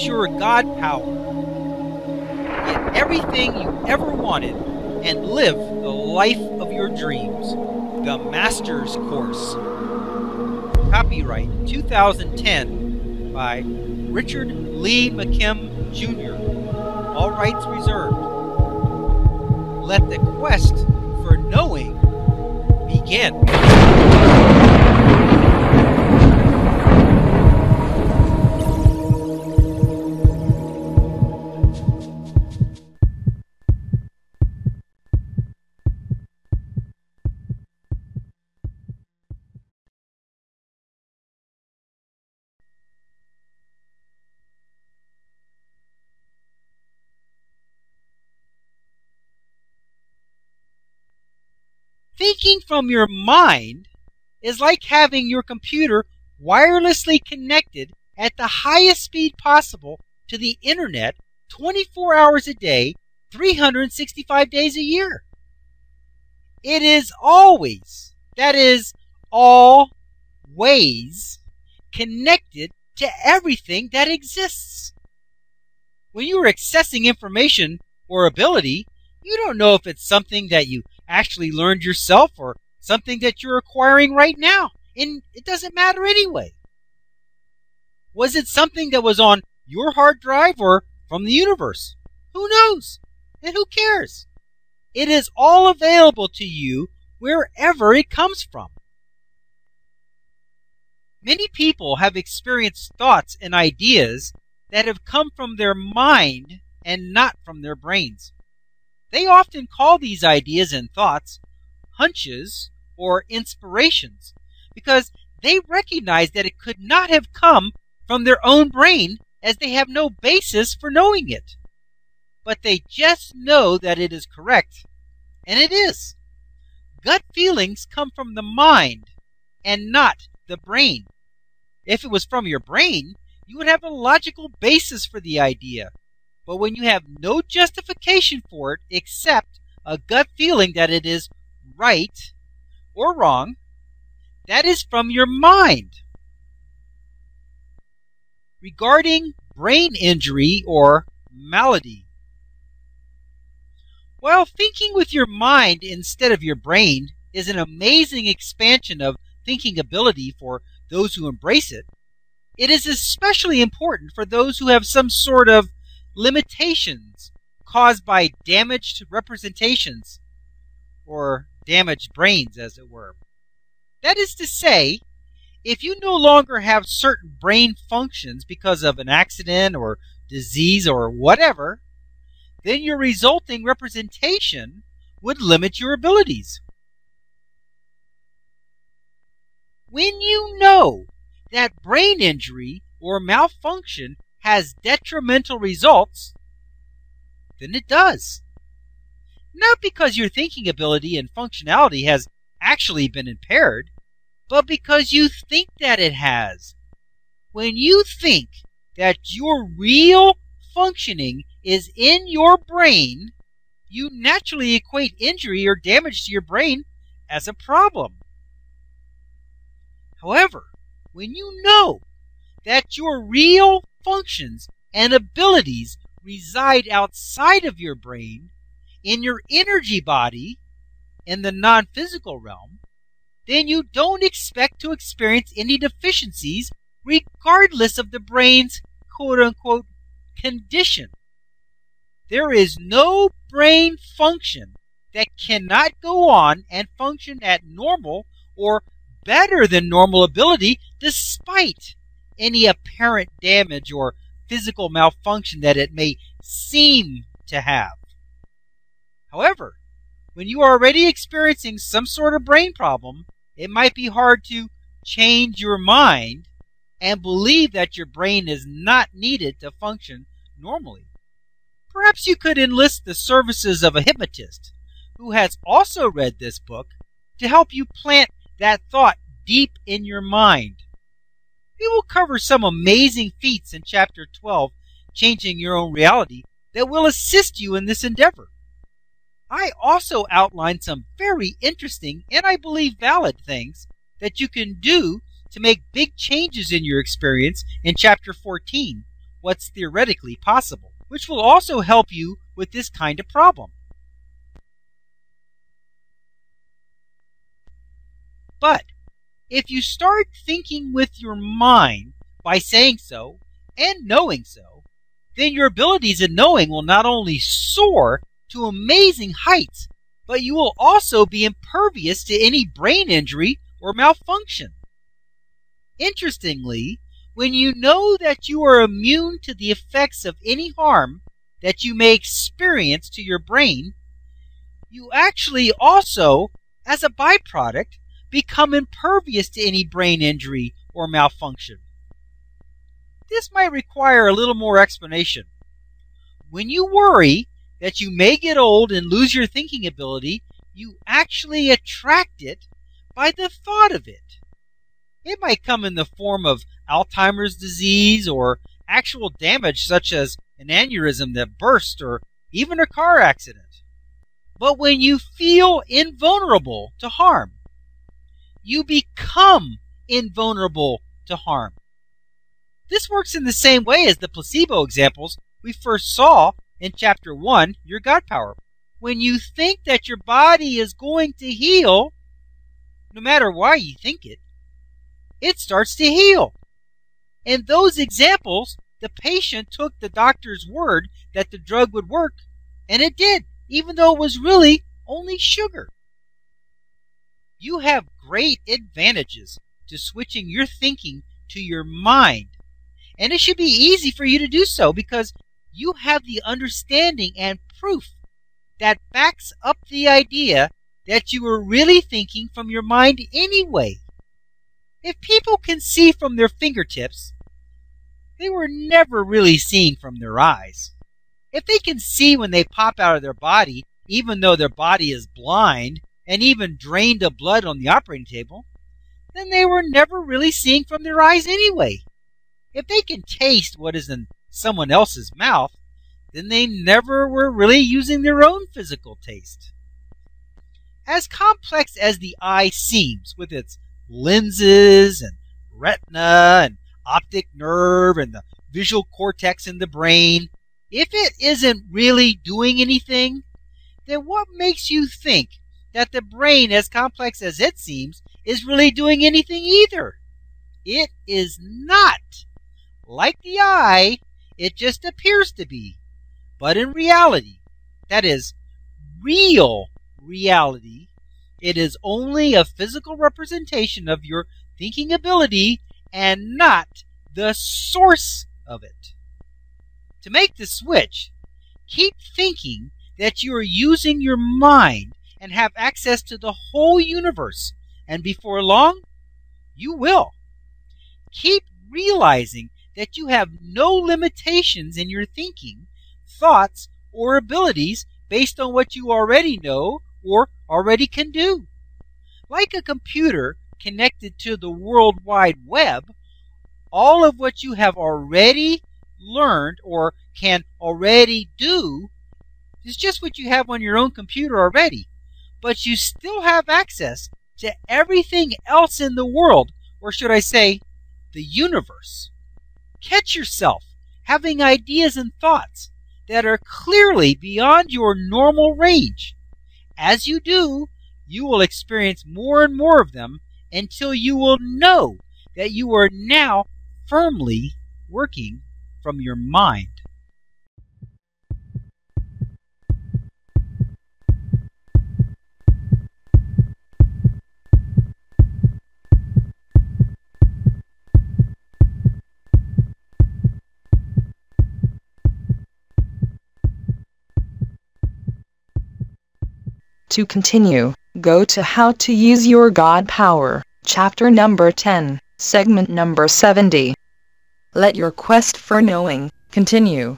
Use your God power. Get everything you ever wanted and live the life of your dreams. The Master's Course. Copyright 2010 by Richard Lee McKim Jr. All rights reserved. Let the quest for knowing begin. Thinking from your mind is like having your computer wirelessly connected at the highest speed possible to the internet 24 hours a day, 365 days a year. It is always, that is, always connected to everything that exists. When you are accessing information or ability, you don't know if it's something that you actually learned yourself or something that you're acquiring right now, and it doesn't matter anyway. Was it something that was on your hard drive or from the universe? Who knows? And who cares? It is all available to you wherever it comes from. Many people have experienced thoughts and ideas that have come from their mind and not from their brains. They often call these ideas and thoughts hunches or inspirations because they recognize that it could not have come from their own brain, as they have no basis for knowing it. But they just know that it is correct, and it is. Gut feelings come from the mind and not the brain. If it was from your brain, you would have a logical basis for the idea. But when you have no justification for it except a gut feeling that it is right or wrong, that is from your mind. Regarding brain injury or malady. While thinking with your mind instead of your brain is an amazing expansion of thinking ability for those who embrace it, it is especially important for those who have some sort of limitations caused by damaged representations, or damaged brains, as it were. That is to say, if you no longer have certain brain functions because of an accident or disease or whatever, then your resulting representation would limit your abilities. When you know that brain injury or malfunction has detrimental results, then it does. Not because your thinking ability and functionality has actually been impaired, but because you think that it has. When you think that your real functioning is in your brain, you naturally equate injury or damage to your brain as a problem. However, when you know that your real functions and abilities reside outside of your brain, in your energy body, in the non-physical realm, then you don't expect to experience any deficiencies regardless of the brain's quote-unquote condition. There is no brain function that cannot go on and function at normal or better than normal ability despite any apparent damage or physical malfunction that it may seem to have. However, when you are already experiencing some sort of brain problem, it might be hard to change your mind and believe that your brain is not needed to function normally. Perhaps you could enlist the services of a hypnotist who has also read this book to help you plant that thought deep in your mind. We will cover some amazing feats in Chapter 12, Changing Your Own Reality, that will assist you in this endeavor. I also outlined some very interesting and I believe valid things that you can do to make big changes in your experience in Chapter 14, what's theoretically possible, which will also help you with this kind of problem. But if you start thinking with your mind by saying so and knowing so, then your abilities in knowing will not only soar to amazing heights, but you will also be impervious to any brain injury or malfunction. Interestingly, when you know that you are immune to the effects of any harm that you may experience to your brain, you actually also, as a byproduct, become impervious to any brain injury or malfunction. This might require a little more explanation. When you worry that you may get old and lose your thinking ability, you actually attract it by the thought of it. It might come in the form of Alzheimer's disease or actual damage such as an aneurysm that burst or even a car accident. But when you feel invulnerable to harm, you become invulnerable to harm. This works in the same way as the placebo examples we first saw in Chapter 1, Your God Power. When you think that your body is going to heal, no matter why you think it, it starts to heal. In those examples, the patient took the doctor's word that the drug would work, and it did, even though it was really only sugar. You have great advantages to switching your thinking to your mind, and it should be easy for you to do so because you have the understanding and proof that backs up the idea that you were really thinking from your mind anyway. If people can see from their fingertips, they were never really seeing from their eyes. If they can see when they pop out of their body, even though their body is blind and even drained of blood on the operating table, then they were never really seeing from their eyes anyway. If they can taste what is in someone else's mouth, then they never were really using their own physical taste. As complex as the eye seems, with its lenses and retina and optic nerve and the visual cortex in the brain, if it isn't really doing anything, then what makes you think that the brain, as complex as it seems, is really doing anything either? It is not. Like the eye, it just appears to be. But in reality, that is, real reality, it is only a physical representation of your thinking ability and not the source of it. To make the switch, keep thinking that you are using your mind and have access to the whole universe, and before long, you will. Keep realizing that you have no limitations in your thinking, thoughts, or abilities based on what you already know or already can do. Like a computer connected to the World Wide Web, all of what you have already learned or can already do is just what you have on your own computer already. But you still have access to everything else in the world, or should I say, the universe. Catch yourself having ideas and thoughts that are clearly beyond your normal range. As you do, you will experience more and more of them until you will know that you are now firmly working from your mind. To continue, go to How to Use Your God Power, Chapter number 10, Segment number 70. Let your quest for knowing continue.